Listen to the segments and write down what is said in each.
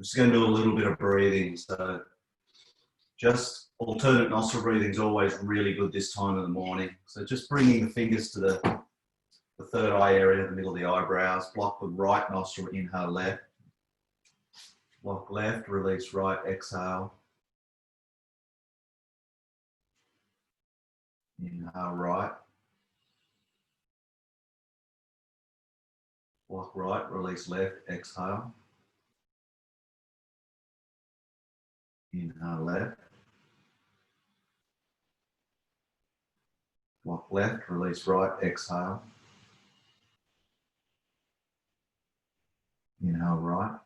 just going to do a little bit of breathing. So just alternate nostril breathing is always really good this time of the morning. So just bringing the fingers to the third eye area, the middle of the eyebrows. Block the right nostril, inhale left. Block left, release right, exhale. Inhale right. Block right, release left, exhale. Inhale left. Block left, release right, exhale. Inhale right.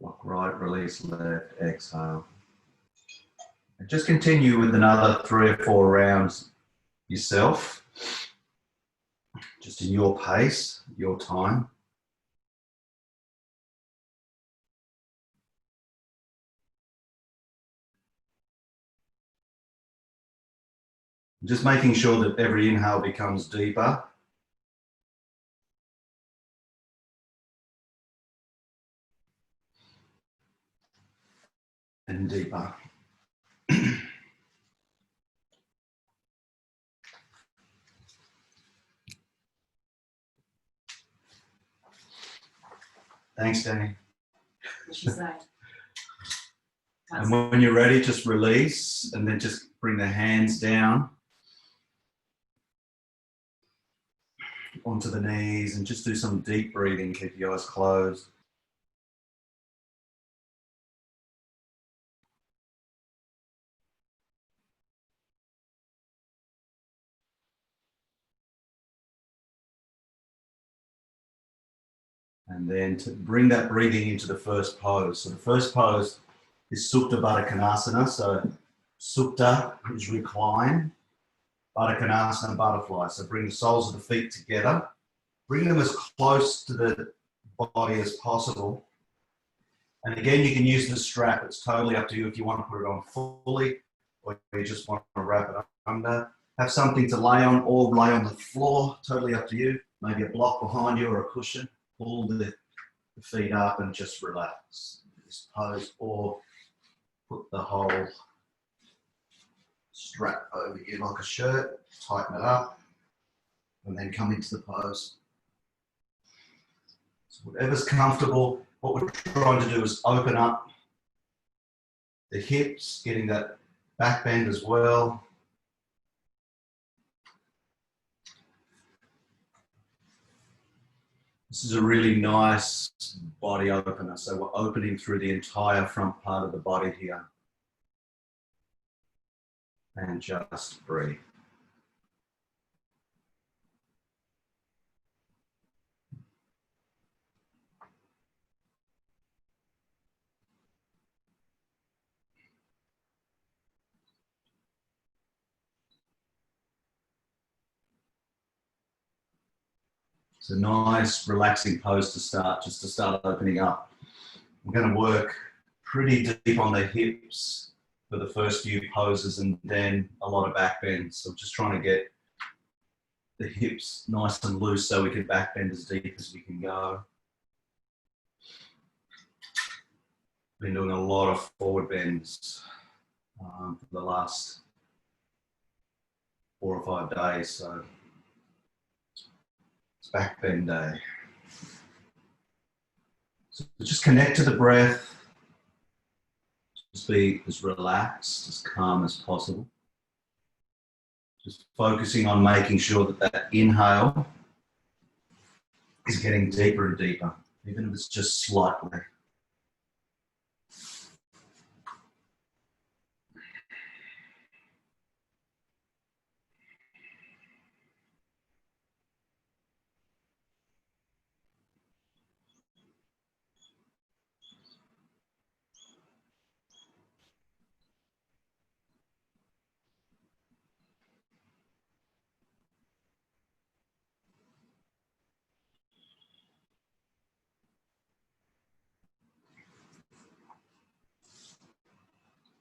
Block right, release left, exhale. And just continue with another 3 or 4 rounds yourself, just in your pace, your time. Just making sure that every inhale becomes deeper. And deeper. Thanks, Danny. What'd she say? And when you're ready, just release and then just bring the hands down onto the knees and just do some deep breathing. Keep your eyes closed. And then to bring that breathing into the first pose. So the first pose is Supta Baddha Konasana. So Supta is recline, Baddha Konasana, butterfly. So bring the soles of the feet together. Bring them as close to the body as possible. And again, you can use the strap. It's totally up to you if you want to put it on fully or you just want to wrap it under. Have something to lay on or lay on the floor. Totally up to you. Maybe a block behind you or a cushion. Pull the feet up and just relax. This pose, or put the whole strap over you like a shirt, tighten it up, and then come into the pose. So whatever's comfortable, what we're trying to do is open up the hips, getting that back bend as well. This is a really nice body opener. So we're opening through the entire front part of the body here. And just breathe. It's a nice, relaxing pose to start, just to start opening up. I'm going to work pretty deep on the hips for the first few poses and then a lot of back bend. So just trying to get the hips nice and loose so we can back bend as deep as we can go. Been doing a lot of forward bends for the last 4 or 5 days, so it's back bend day. So just connect to the breath. Just be as relaxed, as calm as possible. Just focusing on making sure that that inhale is getting deeper and deeper, even if it's just slightly.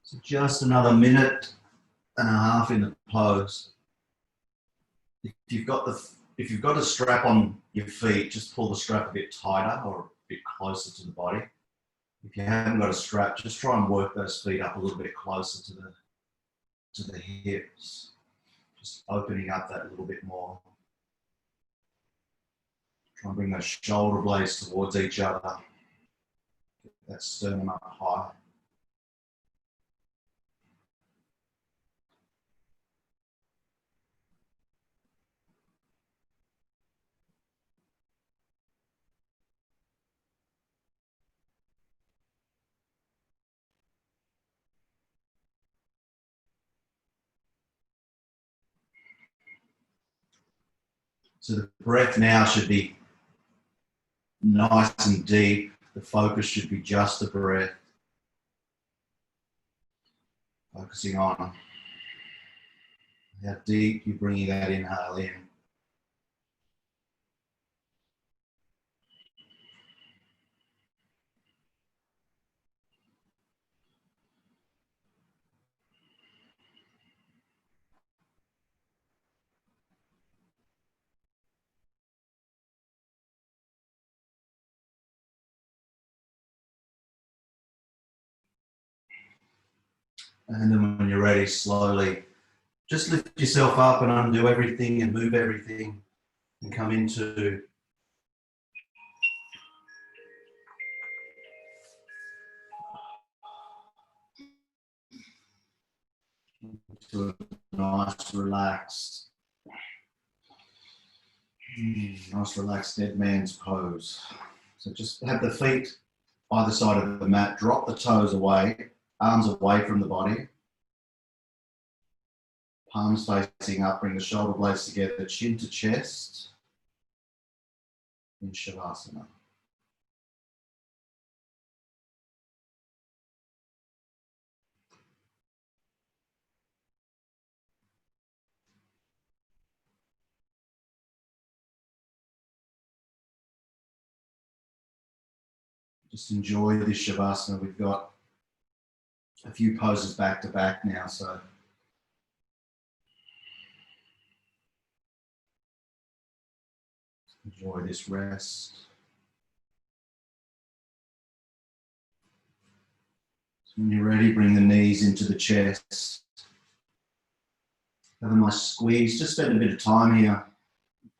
So just another minute and a half in the pose. If if you've got a strap on your feet, just pull the strap a bit tighter or a bit closer to the body. If you haven't got a strap, just try and work those feet up a little bit closer to the hips. Just opening up that a little bit more. Try and bring those shoulder blades towards each other. Get that sternum up high. So the breath now should be nice and deep. The focus should be just the breath. Focusing on how deep you're bringing that inhale in. And then when you're ready, slowly just lift yourself up and undo everything and move everything and come into a nice, relaxed, dead man's pose. So just have the feet either side of the mat, drop the toes away, arms away from the body, palms facing up, bring the shoulder blades together, chin to chest in Shavasana. Just enjoy this Shavasana. We've got a few poses back to back now, so enjoy this rest. So when you're ready, bring the knees into the chest. Have a nice squeeze. Just spend a bit of time here,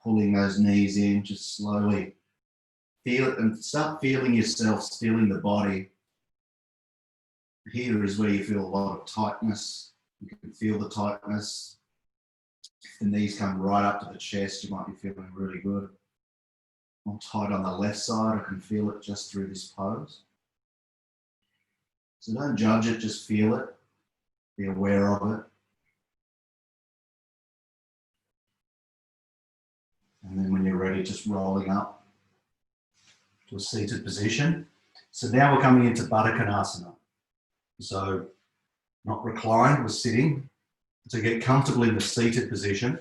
pulling those knees in, just slowly. Feel it and start feeling yourself, feeling the body. Here is where you feel a lot of tightness. You can feel the tightness. If the knees come right up to the chest, you might be feeling really good. I'm tight on the left side. I can feel it just through this pose. So don't judge it, just feel it. Be aware of it. And then when you're ready, just rolling up to a seated position. So now we're coming into Baddha Konasana. So not reclined, we're sitting. To get comfortable in the seated position,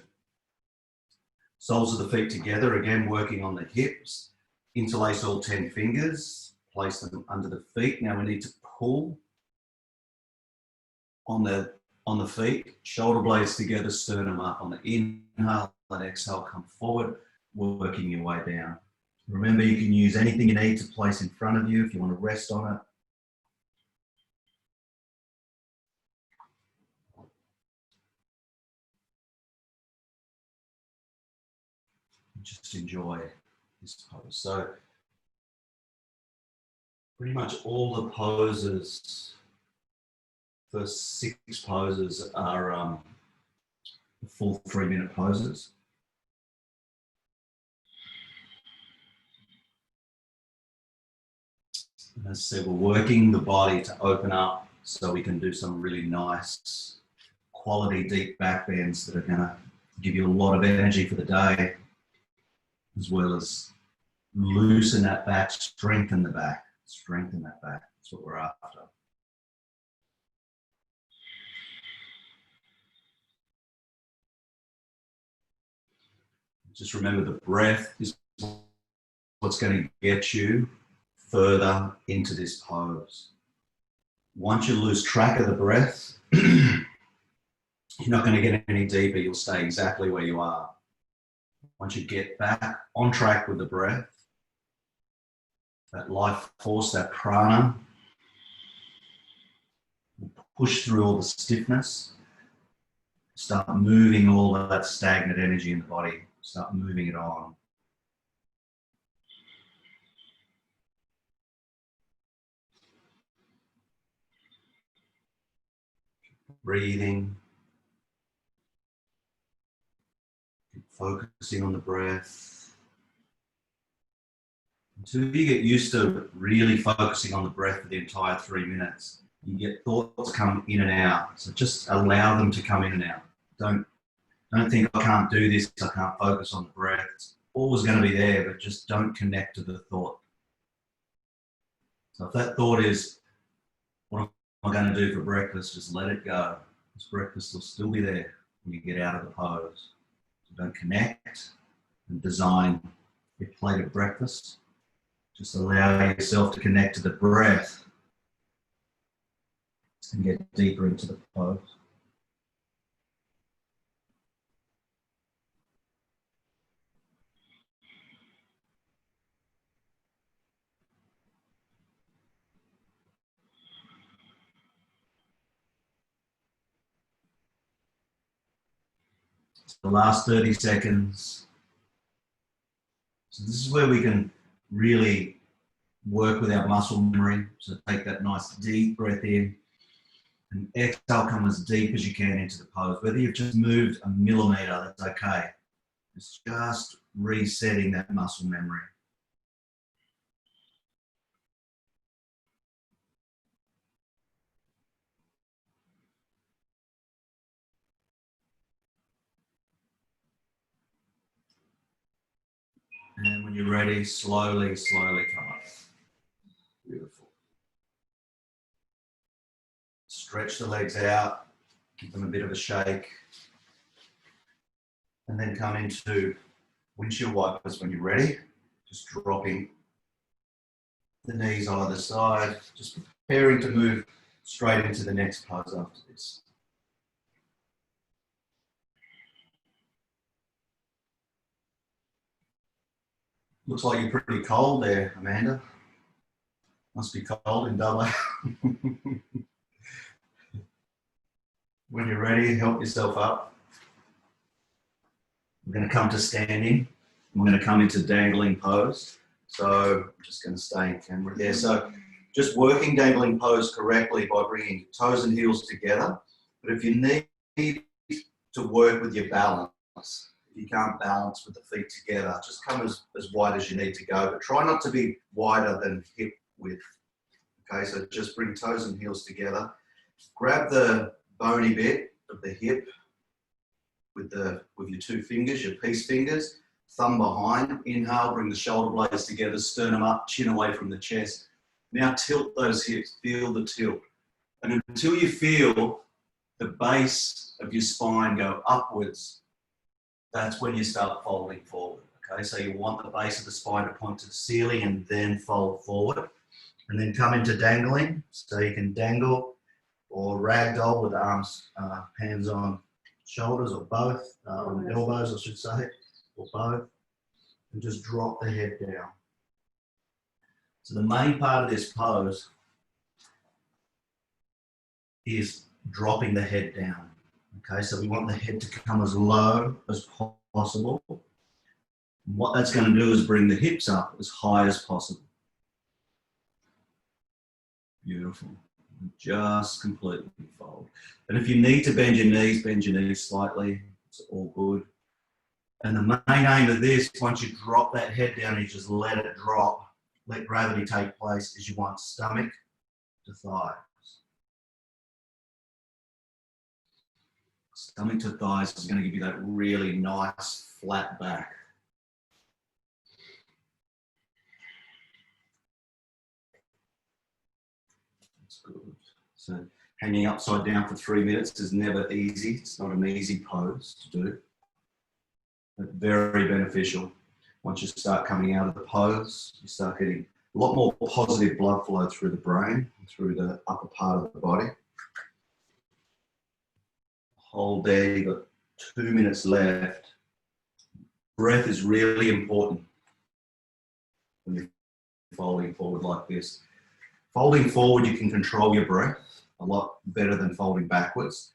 soles of the feet together, again working on the hips. Interlace all 10 fingers, place them under the feet. Now we need to pull on the feet, shoulder blades together, sternum up. On the inhale and exhale, come forward, working your way down. Remember, you can use anything you need to place in front of you if you want to rest on it. Just enjoy this pose. So pretty much all the poses, first 6 poses are full 3-minute poses. And as I said, we're working the body to open up so we can do some really nice quality deep back bends that are going to give you a lot of energy for the day, as well as loosen that back, strengthen the back, strengthen that back. That's what we're after. Just remember, the breath is what's going to get you further into this pose. Once you lose track of the breath, you're not going to get any deeper. You'll stay exactly where you are. Once you get back on track with the breath, that life force, that prana, push through all the stiffness, start moving all of that stagnant energy in the body, start moving it on. Breathing, focusing on the breath. Until you get used to really focusing on the breath for the entire 3 minutes, you get thoughts come in and out. So just allow them to come in and out. Don't think I can't do this, I can't focus on the breath. It's always going to be there, but just don't connect to the thought. So if that thought is, what am I going to do for breakfast? Just let it go. This breakfast will still be there when you get out of the pose. So don't connect and design your plate of breakfast. Just allow yourself to connect to the breath and get deeper into the pose. So the last 30 seconds. So this is where we can really work with our muscle memory. So take that nice deep breath in and exhale, come as deep as you can into the pose. Whether you've just moved a millimeter, that's okay. It's just resetting that muscle memory. And when you're ready, slowly, slowly come up. Beautiful. Stretch the legs out, give them a bit of a shake. And then come into windshield wipers when you're ready. Just dropping the knees on either side, just preparing to move straight into the next pose after this. Looks like you're pretty cold there, Amanda. Must be cold in WA. When you're ready, help yourself up. We're going to come to standing. We're going to come into dangling pose. So I'm just going to stay in camera there. So just working dangling pose correctly by bringing toes and heels together. But if you need to work with your balance, if you can't balance with the feet together, just come as wide as you need to go. But try not to be wider than hip width. Okay, so just bring toes and heels together. Grab the bony bit of the hip with your 2 fingers, your peace fingers, thumb behind. Inhale, bring the shoulder blades together, sternum up, chin away from the chest. Now tilt those hips, feel the tilt. And until you feel the base of your spine go upwards, that's when you start folding forward. Okay, so you want the base of the spine to point to the ceiling and then fold forward. And then come into dangling. So you can dangle or ragdoll with arms, hands on shoulders or both, on elbows I should say, or both. And just drop the head down. So the main part of this pose is dropping the head down. Okay, so we want the head to come as low as possible. What that's going to do is bring the hips up as high as possible. Beautiful. Just completely fold. And if you need to bend your knees slightly. It's all good. And the main aim of this, once you drop that head down, you just let it drop, let gravity take place, is you want stomach to thighs. Stomach to thighs is going to give you that really nice flat back. That's good. So hanging upside down for 3 minutes is never easy. It's not an easy pose to do, but very beneficial. Once you start coming out of the pose, you start getting a lot more positive blood flow through the brain, through the upper part of the body. Hold there, you've got 2 minutes left. breath is really important when you're folding forward like this. Folding forward, you can control your breath a lot better than folding backwards.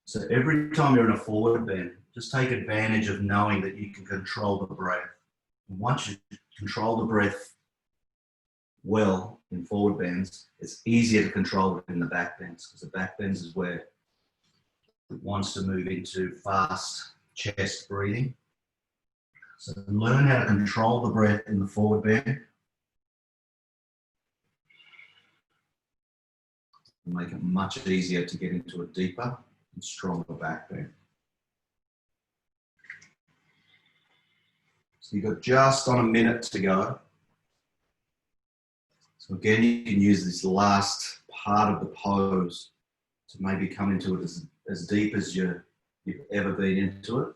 So every time you're in a forward bend, just take advantage of knowing that you can control the breath. And once you control the breath well in forward bends, it's easier to control it in the back bends, because the back bends is where it wants to move into fast chest breathing. So learn how to control the breath in the forward bend. Make it much easier to get into a deeper and stronger back bend. So you've got just on a minute to go. So again, you can use this last part of the pose to maybe come into it as deep as you've ever been into it.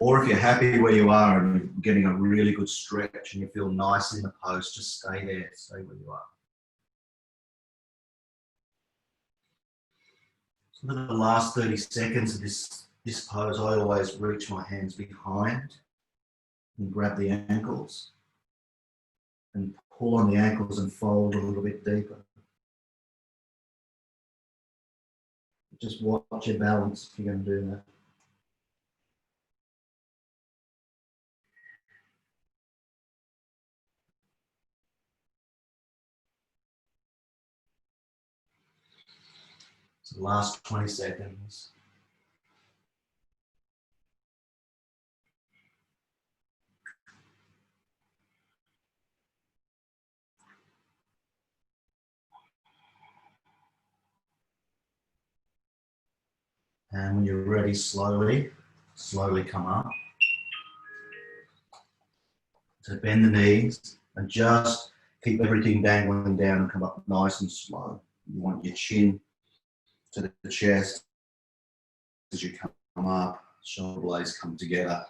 Or if you're happy where you are and you're getting a really good stretch and you feel nice in the pose, just stay there, stay where you are. So for the last 30 seconds of this pose, I always reach my hands behind and grab the ankles and pull on the ankles and fold a little bit deeper. Just watch your balance if you're going to do that. So last 20 seconds. And when you're ready, slowly come up. So bend the knees and just keep everything dangling down and come up nice and slow. You want your chin to the chest as you come up, shoulder blades come together.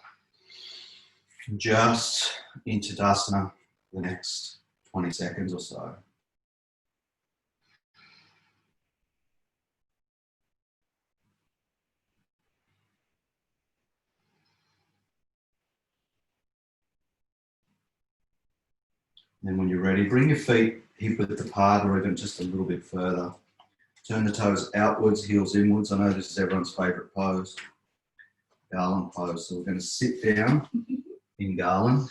Just into Tadasana for the next 20 seconds or so. Then when you're ready, bring your feet hip width apart or even just a little bit further. Turn the toes outwards, heels inwards. I know this is everyone's favourite pose, Garland pose. So we're going to sit down in Garland.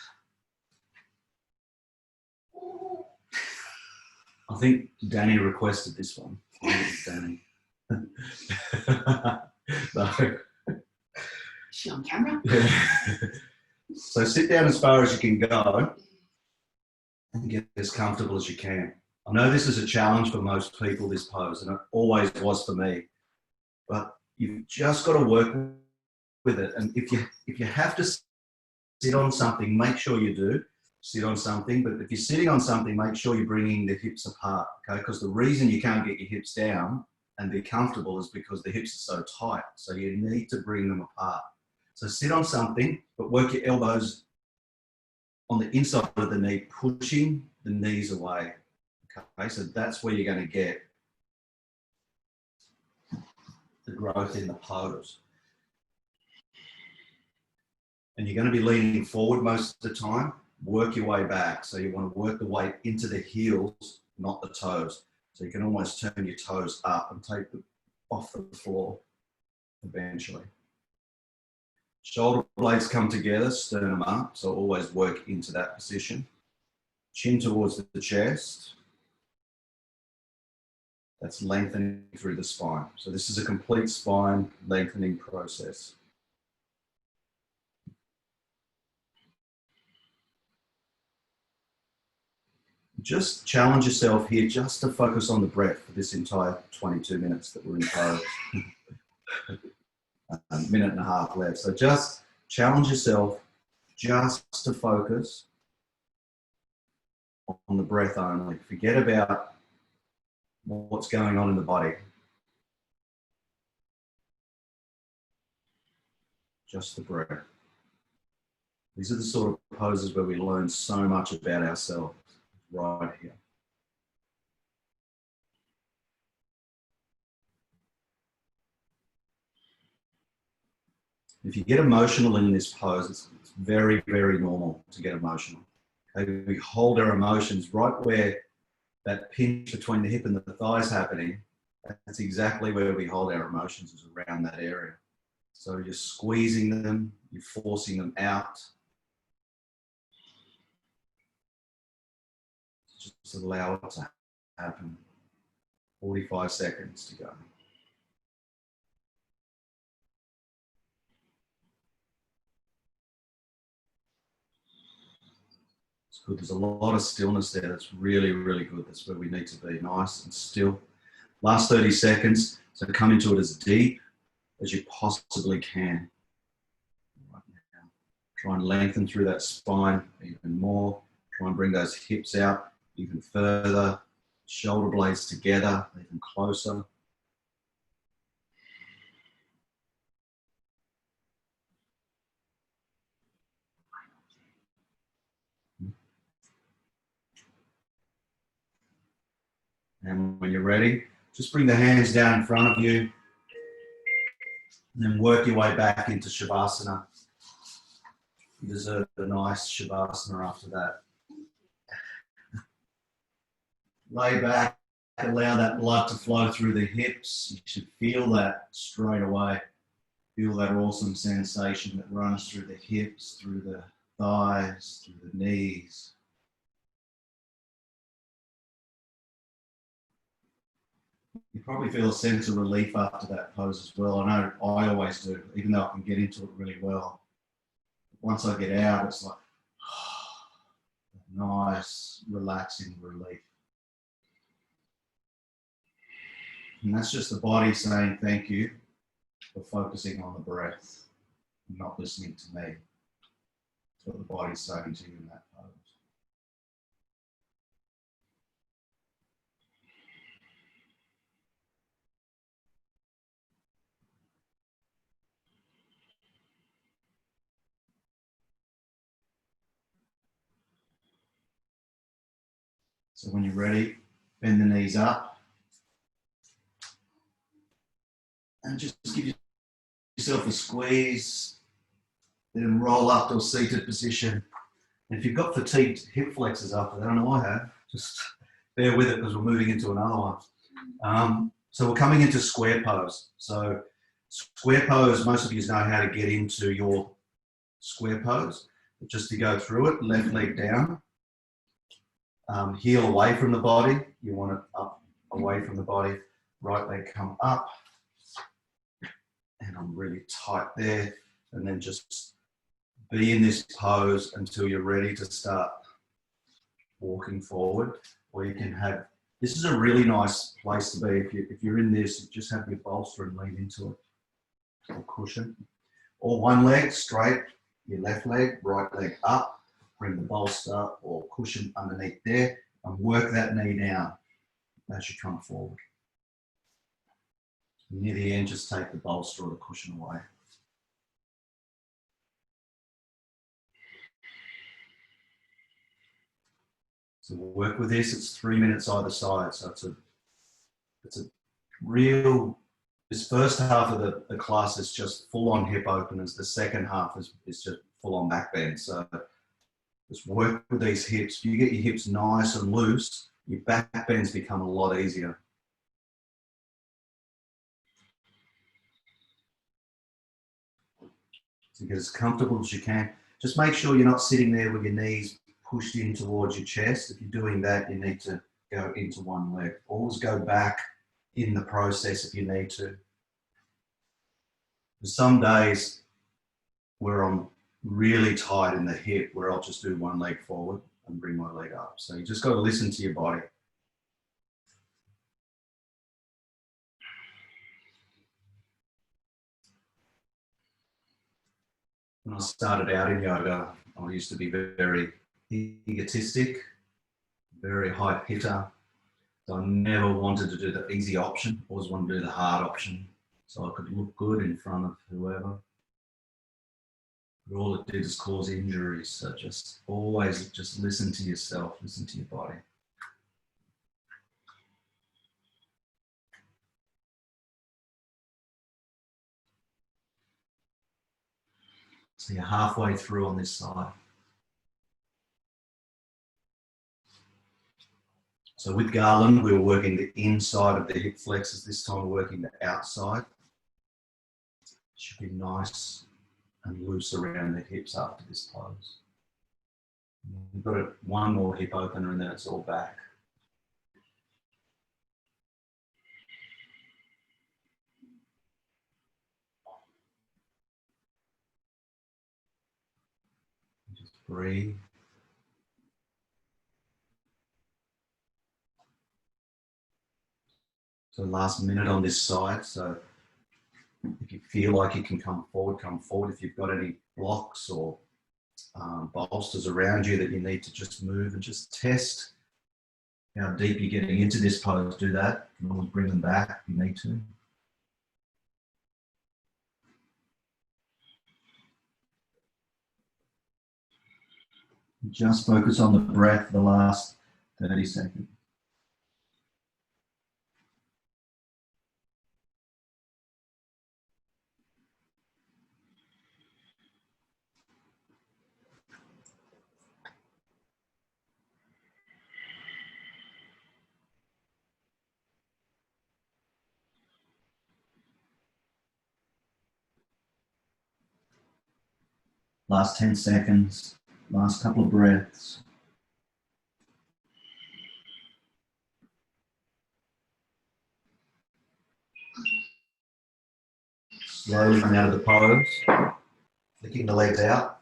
I think Danny requested this one. Danny. No. Is she on camera? Yeah. So sit down as far as you can go and get as comfortable as you can. I know this is a challenge for most people, this pose, and it always was for me. But you've just got to work with it. And if you have to sit on something, make sure you do sit on something. But if you're sitting on something, make sure you're bringing the hips apart, okay? Because the reason you can't get your hips down and be comfortable is because the hips are so tight. So you need to bring them apart. So sit on something, but work your elbows on the inside of the knee, pushing the knees away. Okay, so that's where you're going to get the growth in the pose. And you're going to be leaning forward most of the time. Work your way back. So you want to work the weight into the heels, not the toes. So you can almost turn your toes up and take them off the floor eventually. Shoulder blades come together, sternum up. So always work into that position. Chin towards the chest. That's lengthening through the spine. So this is a complete spine lengthening process. Just challenge yourself here just to focus on the breath for this entire 22 minutes that we're in pose. A minute and a half left. So just challenge yourself just to focus on the breath only. Forget about what's going on in the body. Just the breath. These are the sort of poses where we learn so much about ourselves right here. If you get emotional in this pose, it's very, very normal to get emotional. Okay? We hold our emotions right where that pinch between the hip and the thigh is happening. That's exactly where we hold our emotions, is around that area. So you're squeezing them, you're forcing them out. Just allow it to happen. 45 seconds to go. It's good. There's a lot of stillness there. That's really, really good. That's where we need to be, nice and still. Last 30 seconds. So come into it as deep as you possibly can. Right now. Try and lengthen through that spine even more. Try and bring those hips out even further. Shoulder blades together, even closer. And when you're ready, just bring the hands down in front of you and then work your way back into Shavasana. You deserve a nice Shavasana after that. Lay back, allow that blood to flow through the hips. You should feel that straight away. Feel that awesome sensation that runs through the hips, through the thighs, through the knees. You probably feel a sense of relief after that pose as well. I know I always do, even though I can get into it really well. Once I get out, it's like, nice, relaxing relief. And that's just the body saying thank you for focusing on the breath and not listening to me. That's what the body's saying to you in that pose. So when you're ready, bend the knees up and just give yourself a squeeze, then roll up to a seated position. And if you've got fatigued hip flexors after that, I know I have, just bear with it because we're moving into another one. So we're coming into square pose. So square pose, most of you know how to get into your square pose. But just to go through it, left leg down, heel away from the body. You want it up, away from the body. Right leg come up. And I'm really tight there. And then just be in this pose until you're ready to start walking forward. Or you can have, this is a really nice place to be. If you're in this, just have your bolster and lean into it, or cushion. Or one leg straight, your left leg, right leg up, bring the bolster or cushion underneath there and work that knee down as you come forward. Near the end, just take the bolster or the cushion away. So we'll work with this. It's 3 minutes either side. So it's a real, this first half of the class is just full on hip openers. The second half is just full on back bend. So just work with these hips. If you get your hips nice and loose, your back bends become a lot easier. So get as comfortable as you can. Just make sure you're not sitting there with your knees pushed in towards your chest. If you're doing that, you need to go into one leg. Always go back in the process if you need to. There's some days where I'm really tight in the hip where I'll just do one leg forward and bring my leg up. So you just got to listen to your body. When I started out in yoga, I used to be very egotistic, very high hitter. So I never wanted to do the easy option, always wanted to do the hard option so I could look good in front of whoever. But all it did is cause injuries. So just always just listen to yourself, listen to your body. So you're halfway through on this side. So with Garland, we were working the inside of the hip flexors. This time we're working the outside. Should be nice and loose around the hips after this pose. We've got one more hip opener and then it's all back. Just breathe. So last minute on this side. So if you feel like you can come forward, come forward. If you've got any blocks or bolsters around you that you need to just move and just test how deep you're getting into this pose, do that. You can always bring them back if you need to. Just focus on the breath for the last 30 seconds. Last 10 seconds, last couple of breaths. Slowly come out of the pose, flicking the legs out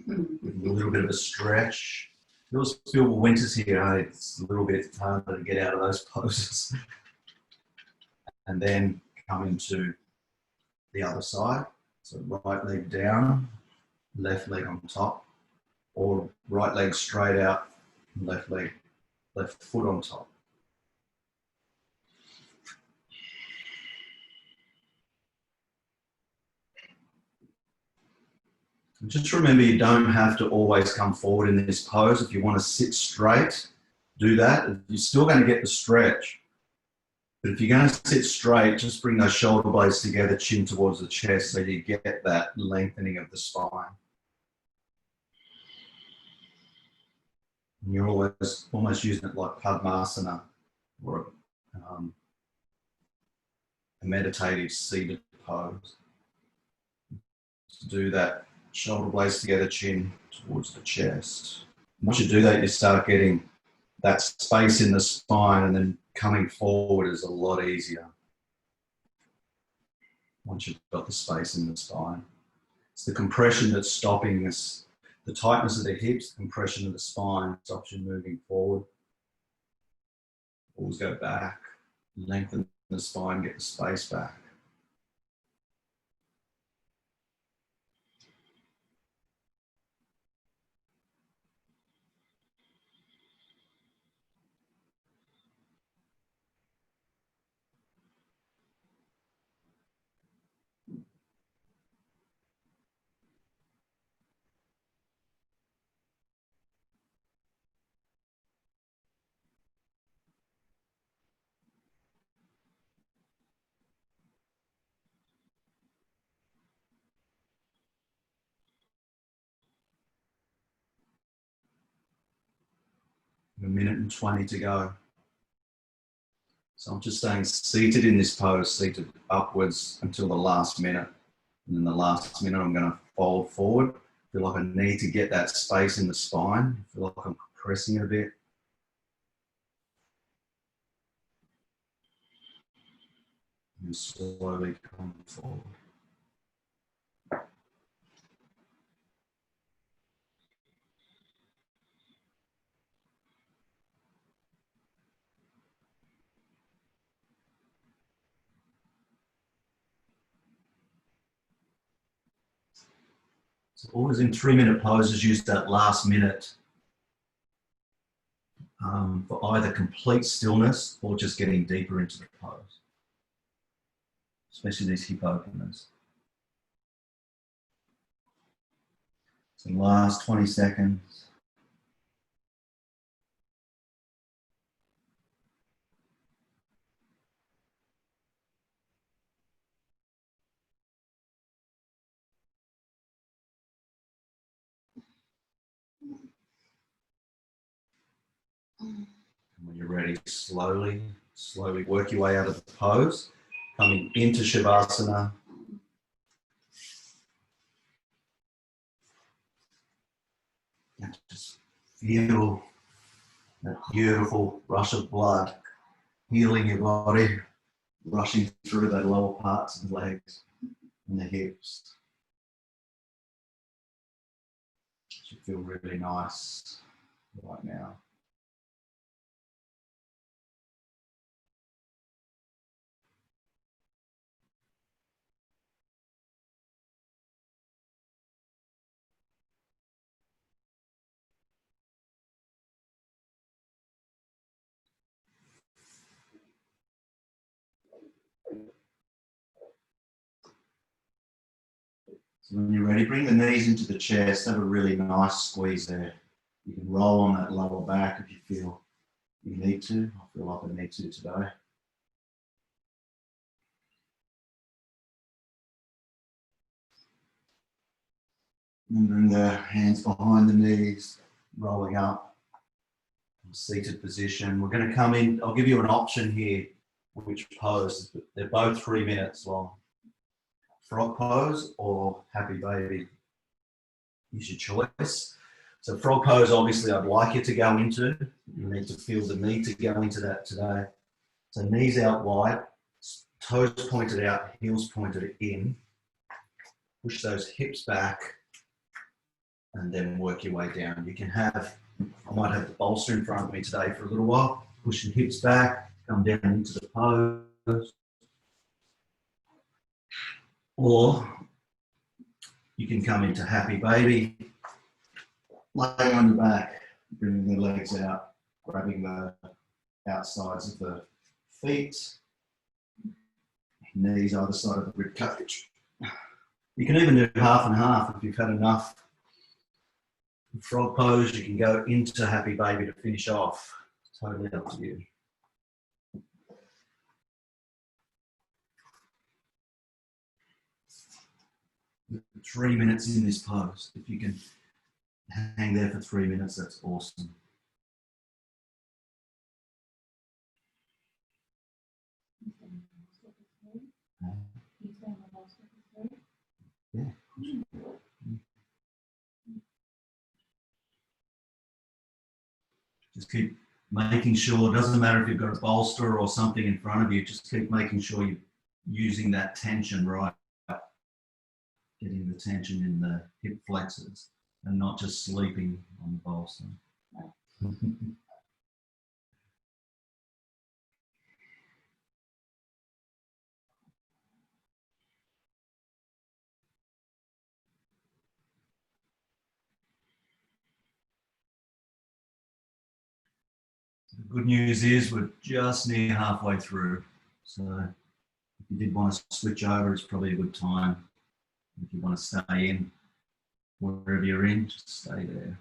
with a little bit of a stretch. You also feel the winters here, eh? It's a little bit harder to get out of those poses. And then come into the other side. So right leg down, left leg on top, or right leg straight out, left foot on top. And just remember, you don't have to always come forward in this pose. If you want to sit straight, do that. You're still going to get the stretch. But if you're going to sit straight, just bring those shoulder blades together, chin towards the chest, so you get that lengthening of the spine. And you're almost using it like Padmasana or a meditative seated pose. To do that, shoulder blades together, chin towards the chest. Once you do that, you start getting that space in the spine, and then coming forward is a lot easier once you've got the space in the spine. It's the compression that's stopping this, the tightness of the hips, the compression of the spine stops you moving forward. Always go back, lengthen the spine, get the space back. A minute and 20 to go. So I'm just staying seated in this pose, seated upwards until the last minute. And in the last minute, I'm going to fold forward. Feel like I need to get that space in the spine. Feel like I'm compressing it a bit. And slowly come forward. So always in 3-minute poses, use that last minute for either complete stillness or just getting deeper into the pose, especially these hip openers. So last 20 seconds. And when you're ready, slowly work your way out of the pose, coming into Shavasana. And just feel that beautiful rush of blood healing your body, rushing through the lower parts of the legs and the hips. It should feel really nice right now. So when you're ready, bring the knees into the chest, have a really nice squeeze there. You can roll on that lower back if you feel you need to. I feel like I need to today. And bring the hands behind the knees, rolling up, seated position. We're going to come in, I'll give you an option here, which pose. They're both 3 minutes long. Frog pose or happy baby, is your choice. So frog pose, obviously I'd like you to go into. You need to feel the need to go into that today. So knees out wide, toes pointed out, heels pointed in. Push those hips back and then work your way down. You can have, I might have the bolster in front of me today for a little while. Push the hips back, come down into the pose. Or you can come into happy baby, laying on your back, bringing the legs out, grabbing the outsides of the feet, knees either side of the rib cage. You can even do half and half if you've had enough. Frog pose, you can go into happy baby to finish off. Totally up to you. 3 minutes in this pose. If you can hang there for 3 minutes, that's awesome. Yeah. Just keep making sure, it doesn't matter if you've got a bolster or something in front of you, just keep making sure you're using that tension right. Getting the tension in the hip flexors and not just sleeping on the bolster. The good news is we're just near halfway through. So if you did want to switch over, it's probably a good time. If you want to stay in, wherever you're in, just stay there.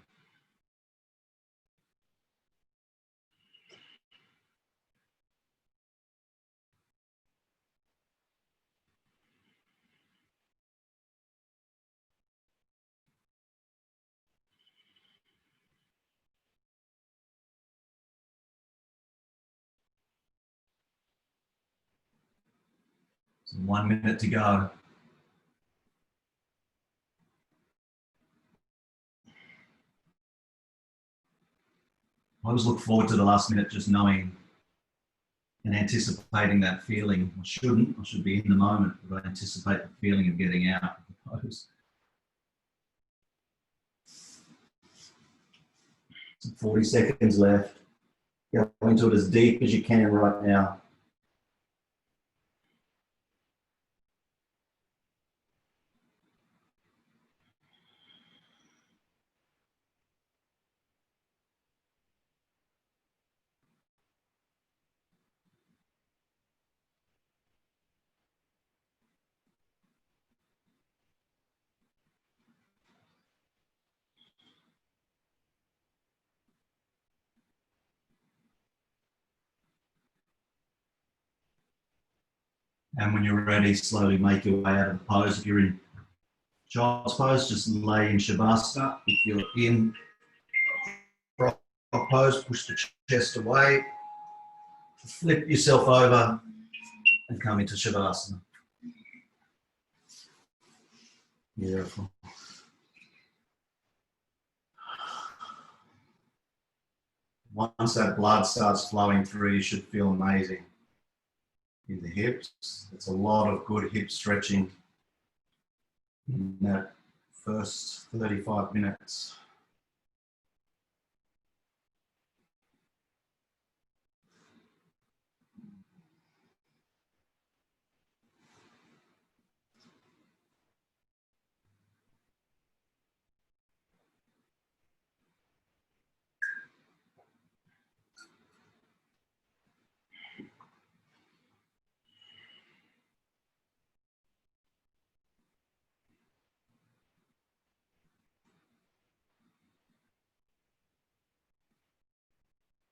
So 1 minute to go. I always look forward to the last minute just knowing and anticipating that feeling. I should be in the moment, but I anticipate the feeling of getting out of the pose. So 40 seconds left. Go into it as deep as you can right now. And when you're ready, slowly make your way out of the pose. If you're in child's pose, just lay in Shavasana. If you're in frog pose, push the chest away, flip yourself over and come into Shavasana. Beautiful. Once that blood starts flowing through, you should feel amazing in the hips. It's a lot of good hip stretching in that first 35 minutes.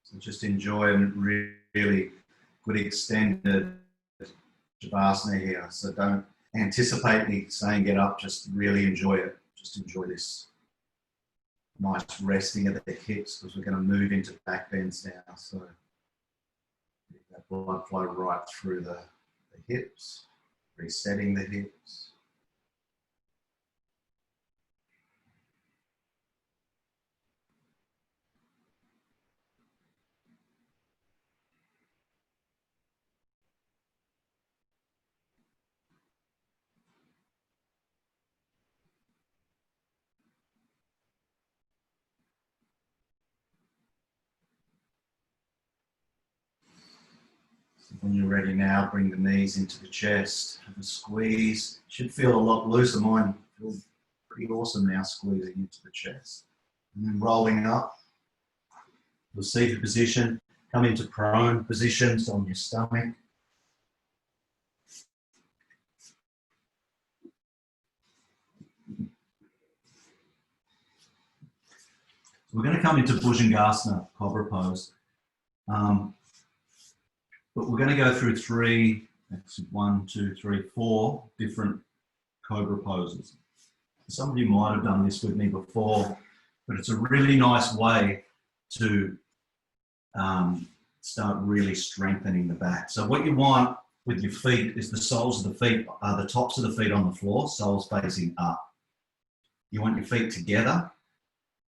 So just enjoy a really good extended Shavasana here. So don't anticipate me saying get up, just really enjoy it. Just enjoy this nice resting of the hips because we're going to move into back bends now. So that blood flow right through the hips, resetting the hips. So when you're ready now, bring the knees into the chest, have a squeeze. Should feel a lot looser. Mine feels pretty awesome now, squeezing into the chest. And then rolling up, the seated position, come into prone position, so on your stomach. So we're going to come into Bhujangasana, Cobra pose. But we're going to go through four different Cobra poses. Some of you might have done this with me before, but it's a really nice way to start really strengthening the back. So what you want with your feet is the soles of the feet, the tops of the feet on the floor, soles facing up. You want your feet together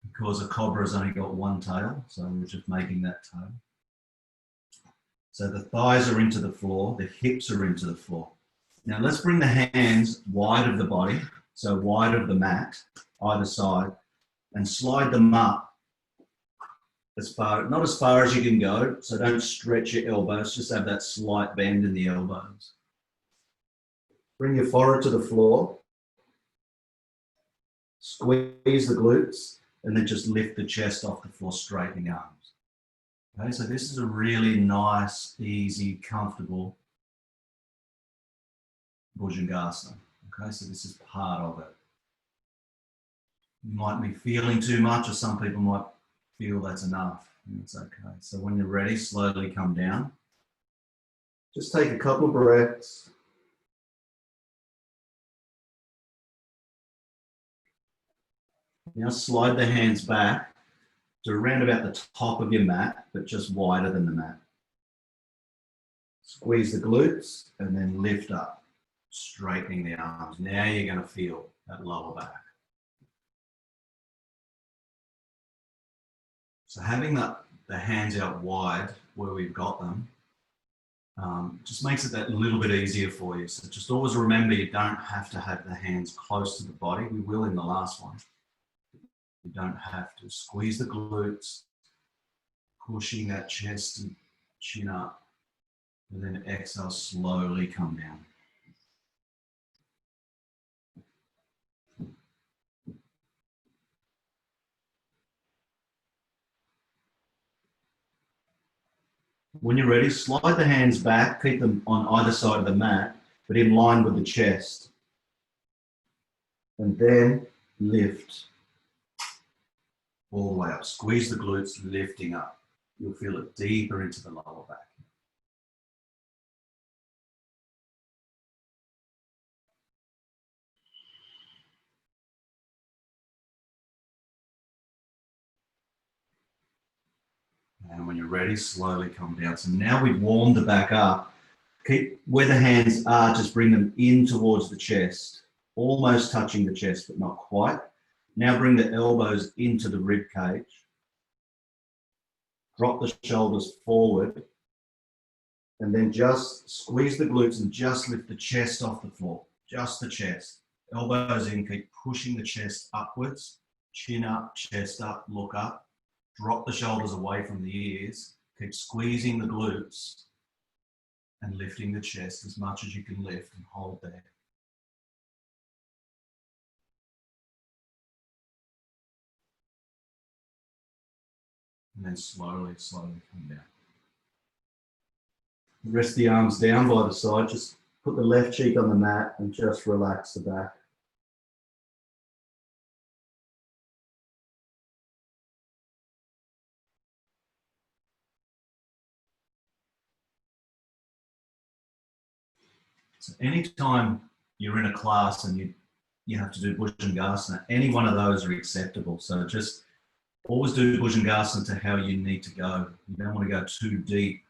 because a Cobra's only got one tail, so we're just making that tail. So the thighs are into the floor, the hips are into the floor. Now let's bring the hands wide of the body, so wide of the mat, either side, and slide them up not as far as you can go, so don't stretch your elbows, just have that slight bend in the elbows. Bring your forehead to the floor, squeeze the glutes, and then just lift the chest off the floor, straightening arms. Okay, so this is a really nice, easy, comfortable Bhujangasana. Okay, so this is part of it. You might be feeling too much, or some people might feel that's enough. And it's okay. So when you're ready, slowly come down. Just take a couple of breaths. Now slide the hands back to around about the top of your mat, but just wider than the mat. Squeeze the glutes and then lift up, straightening the arms. Now you're going to feel that lower back. So having the hands out wide where we've got them just makes it that little bit easier for you. So just always remember you don't have to have the hands close to the body. We will in the last one. You don't have to. Squeeze the glutes, pushing that chest and chin up, and then exhale, slowly come down. When you're ready, slide the hands back, keep them on either side of the mat, but in line with the chest. And then lift all the way up. Squeeze the glutes, lifting up. You'll feel it deeper into the lower back. you're ready, slowly come down. So now we've warmed the back up. Keep where the hands are, just bring them in towards the chest, almost touching the chest, but not quite. Now bring the elbows into the rib cage. Drop the shoulders forward, and then just squeeze the glutes and just lift the chest off the floor, just the chest. Elbows in, keep pushing the chest upwards, chin up, chest up, look up. Drop the shoulders away from the ears, keep squeezing the glutes and lifting the chest as much as you can lift, and hold there. And then slowly, slowly come down. Rest the arms down by the side. Just put the left cheek on the mat and just relax the back. So anytime you're in a class and you have to do Bhujangasana, any one of those are acceptable. So just always do Bhujangasana to how you need to go. You don't want to go too deep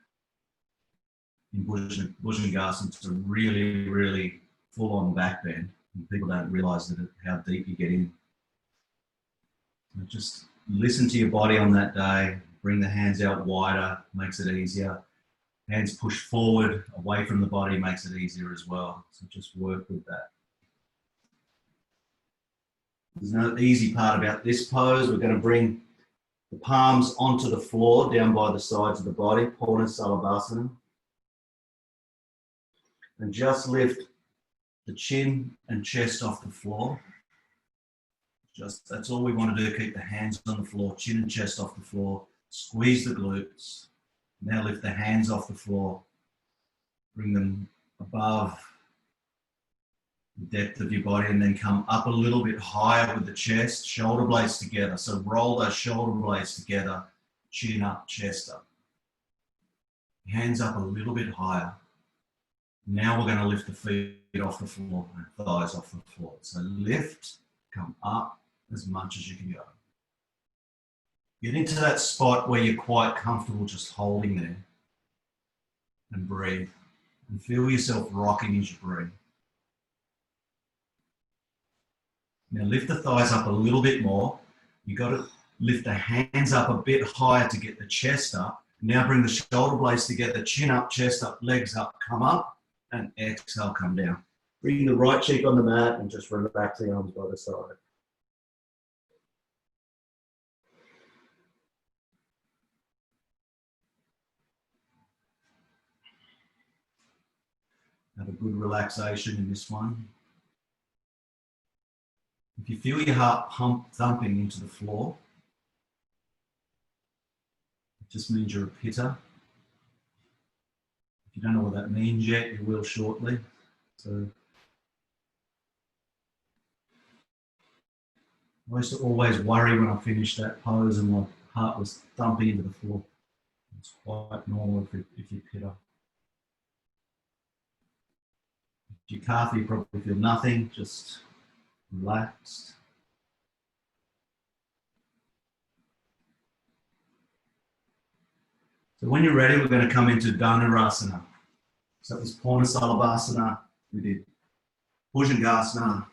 in Bhujangasana to really, really full on back bend. And people don't realize how deep you get in. So just listen to your body on that day. Bring the hands out wider, makes it easier. Hands push forward, away from the body, makes it easier as well. So just work with that. There's no easy part about this pose. We're going to bring the palms onto the floor, down by the sides of the body, Purna Salabhasana. And just lift the chin and chest off the floor. That's all we want to do, keep the hands on the floor, chin and chest off the floor, squeeze the glutes. Now lift the hands off the floor, bring them above the depth of your body, and then come up a little bit higher with the chest, shoulder blades together. So roll those shoulder blades together, chin up, chest up. Hands up a little bit higher. Now we're going to lift the feet off the floor and thighs off the floor. So lift, come up as much as you can go. Get into that spot where you're quite comfortable just holding there, and breathe, and feel yourself rocking as you breathe. Now lift the thighs up a little bit more. You've got to lift the hands up a bit higher to get the chest up. Now bring the shoulder blades together, chin up, chest up, legs up, come up, and exhale, come down. Bring the right cheek on the mat and just relax the arms by the side. Have a good relaxation in this one. If you feel your heart thumping into the floor, it just means you're a pitta. If you don't know what that means yet, you will shortly. So I used to always worry when I finished that pose and my heart was thumping into the floor. It's quite normal if you're pitta. If you're kapha, you probably feel nothing, just relaxed. So when you're ready, we're going to come into Dhanurasana. So that was Purna Salabhasana. We did Bhujangasana.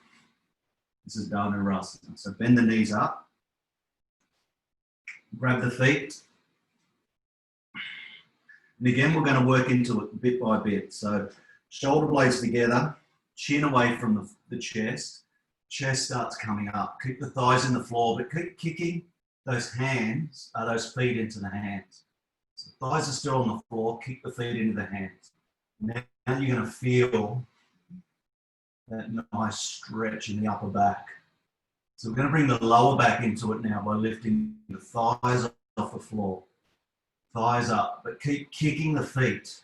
This is Dhanurasana. So bend the knees up. Grab the feet. And again, we're going to work into it bit by bit. So shoulder blades together, chin away from the chest. Chest starts coming up. Keep the thighs in the floor, but keep kicking those feet into the hands. So thighs are still on the floor. Kick the feet into the hands. Now you're going to feel that nice stretch in the upper back. So we're going to bring the lower back into it now by lifting the thighs off the floor. Thighs up, but keep kicking the feet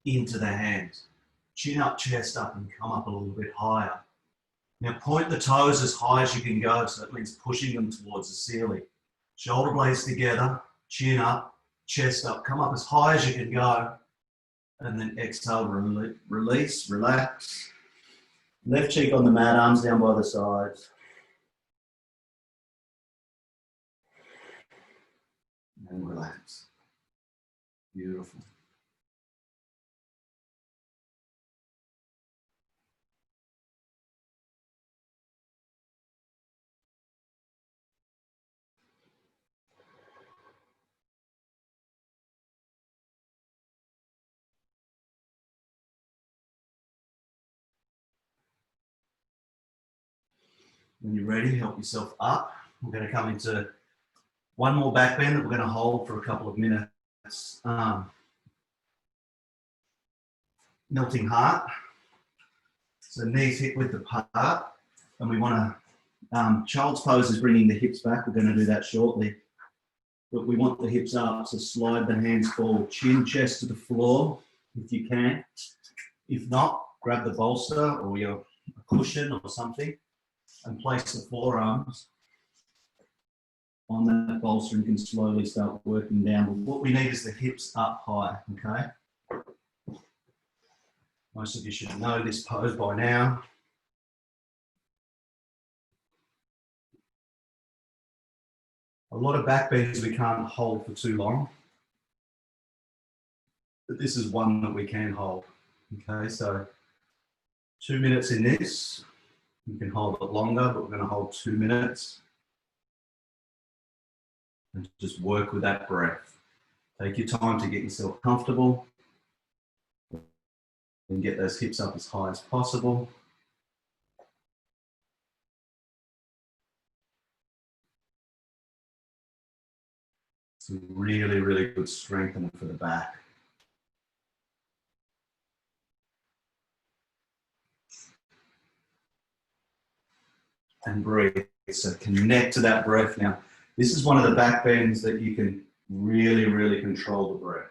into the hands. Chin up, chest up, and come up a little bit higher. Now point the toes as high as you can go, so that means pushing them towards the ceiling. Shoulder blades together, chin up, chest up, come up as high as you can go, and then exhale, release, relax. Left cheek on the mat, arms down by the sides. And relax. Beautiful. When you're ready, help yourself up. We're going to come into one more back bend that we're going to hold for a couple of minutes. Melting heart. So knees hip width apart, and we want to, child's pose is bringing the hips back. We're going to do that shortly. But we want the hips up, so slide the hands forward, chin, chest to the floor if you can. If not, grab the bolster or your cushion or something and place the forearms on that bolster and you can slowly start working down. But what we need is the hips up high, okay? Most of you should know this pose by now. A lot of back bends we can't hold for too long, but this is one that we can hold. Okay, so 2 minutes in this. You can hold it longer, but we're going to hold 2 minutes. And just work with that breath. Take your time to get yourself comfortable and get those hips up as high as possible. Some really, really good strengthening for the back. And breathe. So connect to that breath now. This is one of the back bends that you can really, really control the breath.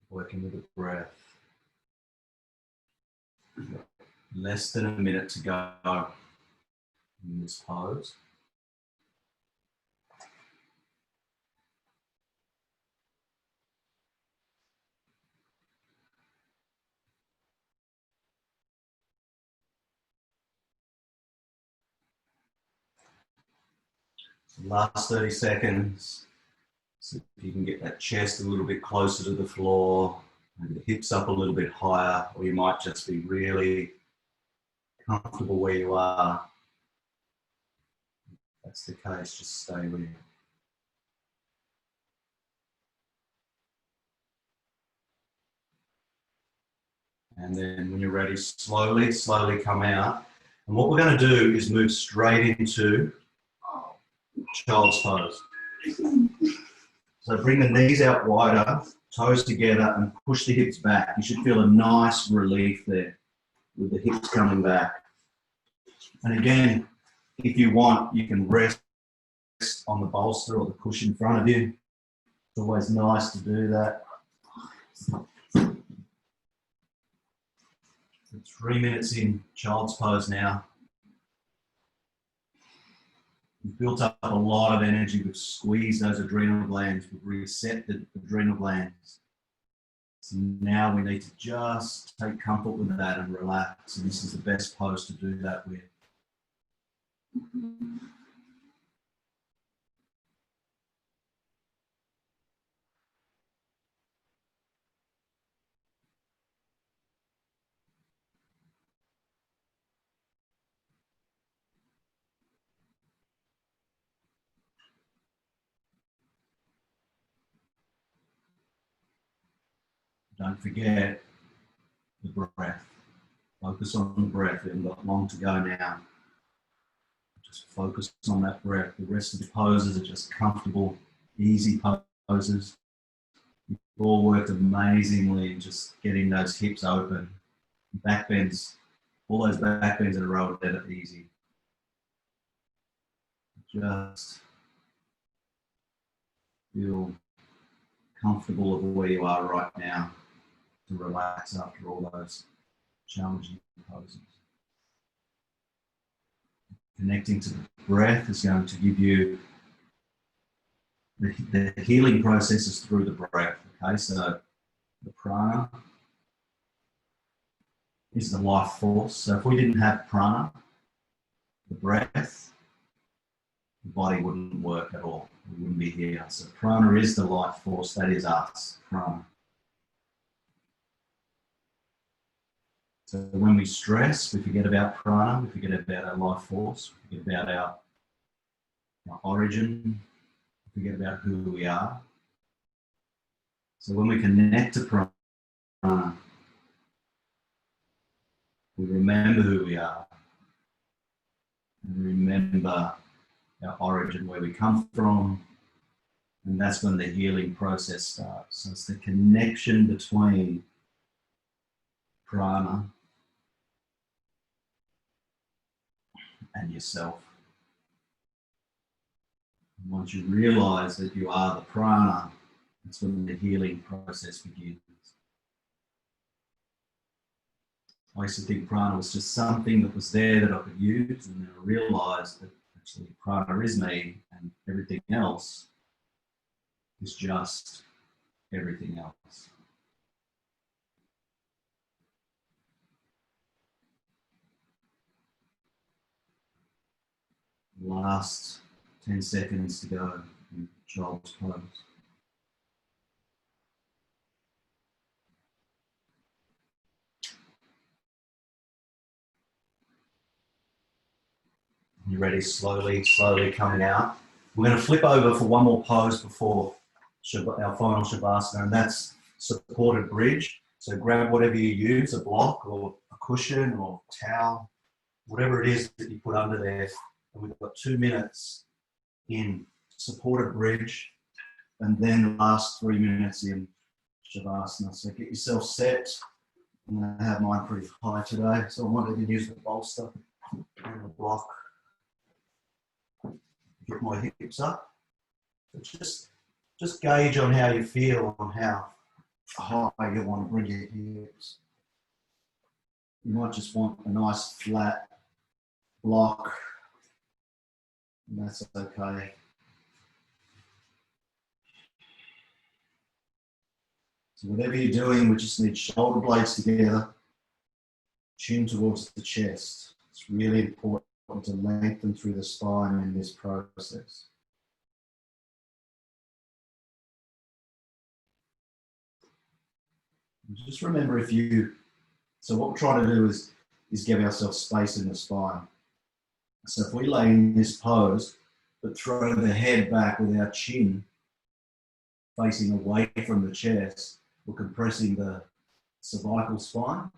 Working with the breath. Less than a minute to go in this pose. So last 30 seconds. So if you can get that chest a little bit closer to the floor, maybe the hips up a little bit higher, or you might just be really comfortable where you are. If that's the case, just stay with it. And then when you're ready, slowly come out. And what we're going to do is move straight into child's pose. So bring the knees out wider, toes together, and push the hips back. You should feel a nice relief there with the hips coming back. And again, if you want, you can rest on the bolster or the cushion in front of you. It's always nice to do that. 3 minutes in child's pose now. We've built up a lot of energy. We've squeezed those adrenal glands. We've reset the adrenal glands. So now we need to just take comfort with that and relax. And this is the best pose to do that with. Don't forget the breath. Focus on the breath. We've got long to go now. Just focus on that breath. The rest of the poses are just comfortable, easy poses. You've all worked amazingly in just getting those hips open. Back bends, all those back bends in a row are easy. Just feel comfortable of where you are right now to relax after all those challenging poses. Connecting to the breath is going to give you the healing processes through the breath. Okay, so the prana is the life force. So if we didn't have prana, the breath, the body wouldn't work at all. We wouldn't be here. So prana is the life force. That is us, prana. So when we stress, we forget about prana, we forget about our life force, we forget about our origin, we forget about who we are. So when we connect to prana, we remember who we are and remember our origin, where we come from, and that's when the healing process starts. So it's the connection between prana and yourself. And once you realize that you are the prana, that's when the healing process begins. I used to think prana was just something that was there that I could use, and then I realized that actually prana is me, and everything else is just everything else. Last 10 seconds to go in child's pose. You ready? Slowly coming out. We're going to flip over for one more pose before our final Shavasana, and that's supported bridge. So grab whatever you use, a block or a cushion or towel, whatever it is that you put under there. And we've got 2 minutes in supported bridge, and then the last 3 minutes in Shavasana. So get yourself set. I'm going to have mine pretty high today, so I wanted to use the bolster and the block. Get my hips up. Just gauge on how you feel, on how high you want to bring your hips. You might just want a nice flat block, and that's okay. So whatever you're doing, we just need shoulder blades together, chin towards the chest. It's really important to lengthen through the spine in this process. And just remember, so what we're trying to do is give ourselves space in the spine. So if we lay in this pose, but throw the head back with our chin facing away from the chest, we're compressing the cervical spine,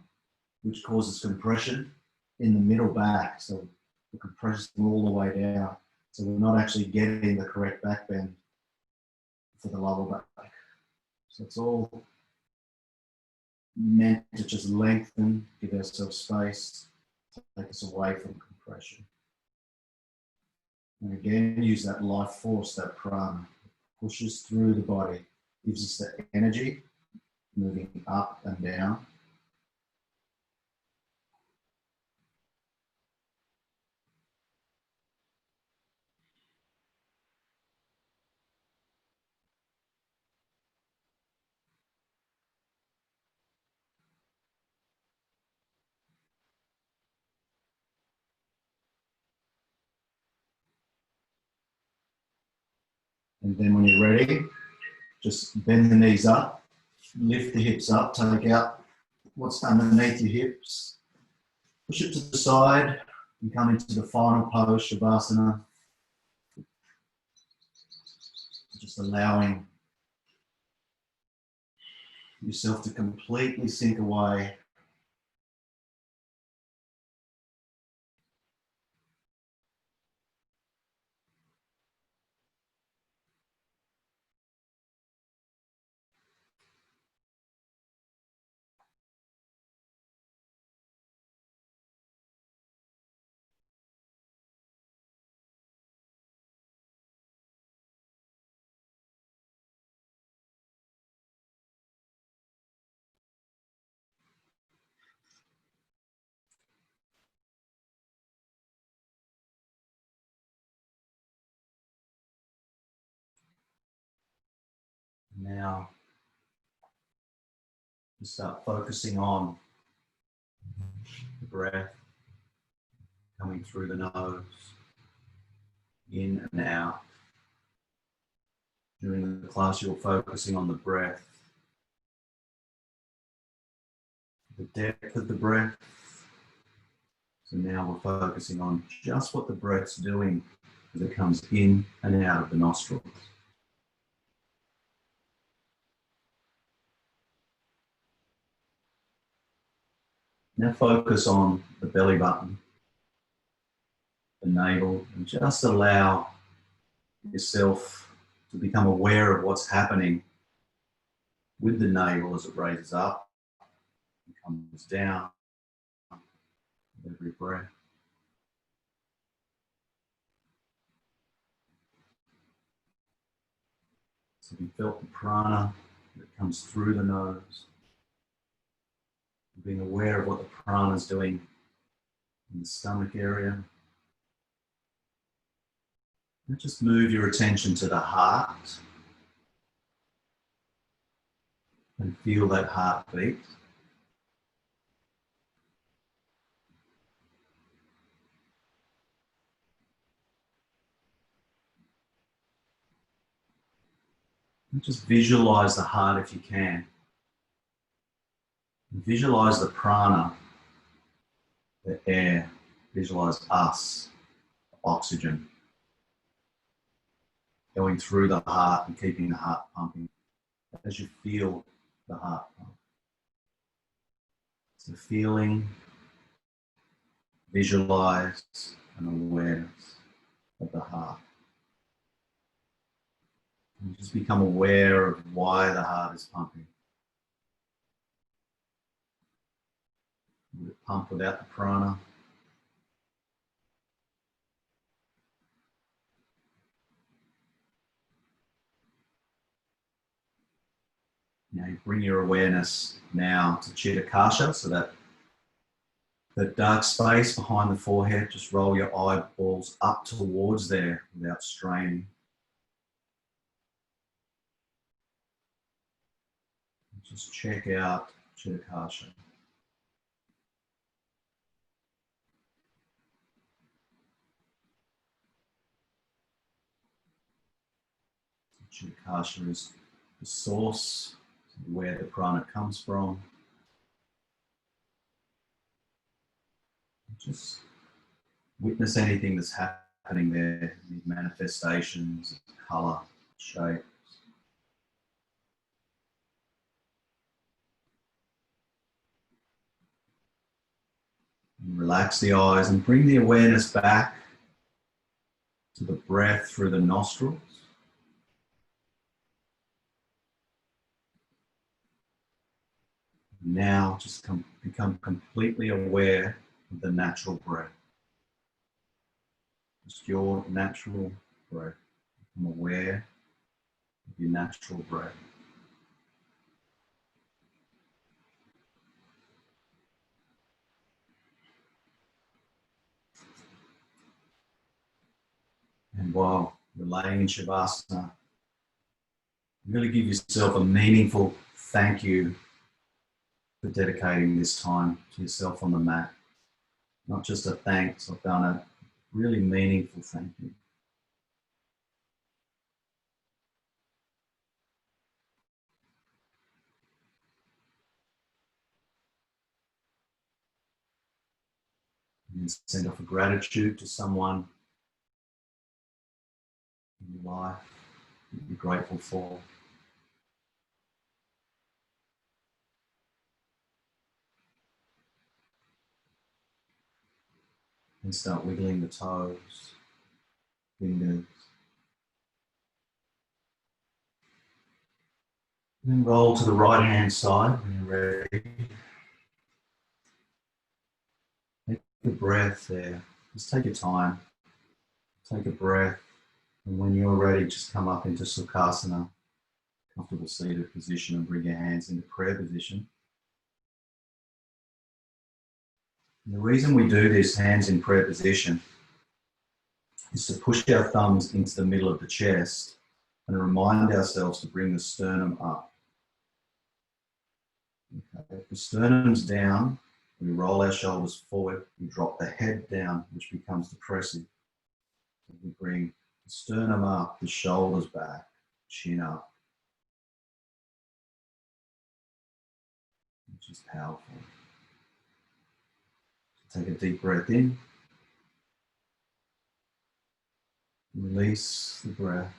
which causes compression in the middle back. So we're compressing all the way down. So we're not actually getting the correct back bend for the lower back. So it's all meant to just lengthen, give ourselves space, take us away from compression. And again, use that life force, that prana, pushes through the body, gives us the energy, moving up and down. And then when you're ready, just bend the knees up, lift the hips up, take out what's underneath your hips, push it to the side, and come into the final pose, Shavasana. Just allowing yourself to completely sink away Now, you start focusing on the breath coming through the nose, in and out. During the class, you're focusing on the breath, the depth of the breath. So now we're focusing on just what the breath's doing as it comes in and out of the nostrils. Now focus on the belly button, the navel, and just allow yourself to become aware of what's happening with the navel as it raises up and comes down with every breath. So you felt the prana that comes through the nose, being aware of what the prana is doing in the stomach area. And just move your attention to the heart and feel that heartbeat. And just visualize the heart if you can. Visualize the prana, the air. Visualize us, oxygen, going through the heart and keeping the heart pumping as you feel the heart pump. So feeling, visualize, and awareness of the heart. And just become aware of why the heart is pumping. Would it pump without the prana? Now you bring your awareness now to Chitta Kasha, so that dark space behind the forehead. Just roll your eyeballs up towards there without straining. Just check out Chitta Kasha. Chitta Kasha is the source, where the prana comes from. Just witness anything that's happening there, these manifestations, colour, shape. And relax the eyes and bring the awareness back to the breath through the nostrils. Now just become completely aware of the natural breath. Just your natural breath. Become aware of your natural breath. And while you're laying in Shavasana, really give yourself a meaningful thank you for dedicating this time to yourself on the mat. Not just a thanks, I've done a really meaningful thank you. And send off a gratitude to someone in your life that you're grateful for. And start wiggling the toes, fingers. And then roll to the right hand side when you're ready. Take a breath there. Just take your time. Take a breath. And when you're ready, just come up into Sukhasana, comfortable seated position, and bring your hands into prayer position. And the reason we do this hands in prayer position is to push our thumbs into the middle of the chest And remind ourselves to bring the sternum up. Okay. If the sternum's down, we roll our shoulders forward, we drop the head down, which becomes depressive. We bring the sternum up, the shoulders back, chin up, which is powerful. So take a deep breath in. Release the breath.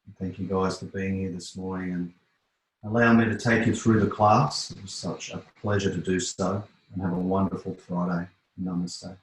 And thank you guys for being here this morning and allow me to take you through the class. It was such a pleasure to do so, and have a wonderful Friday. Namaste.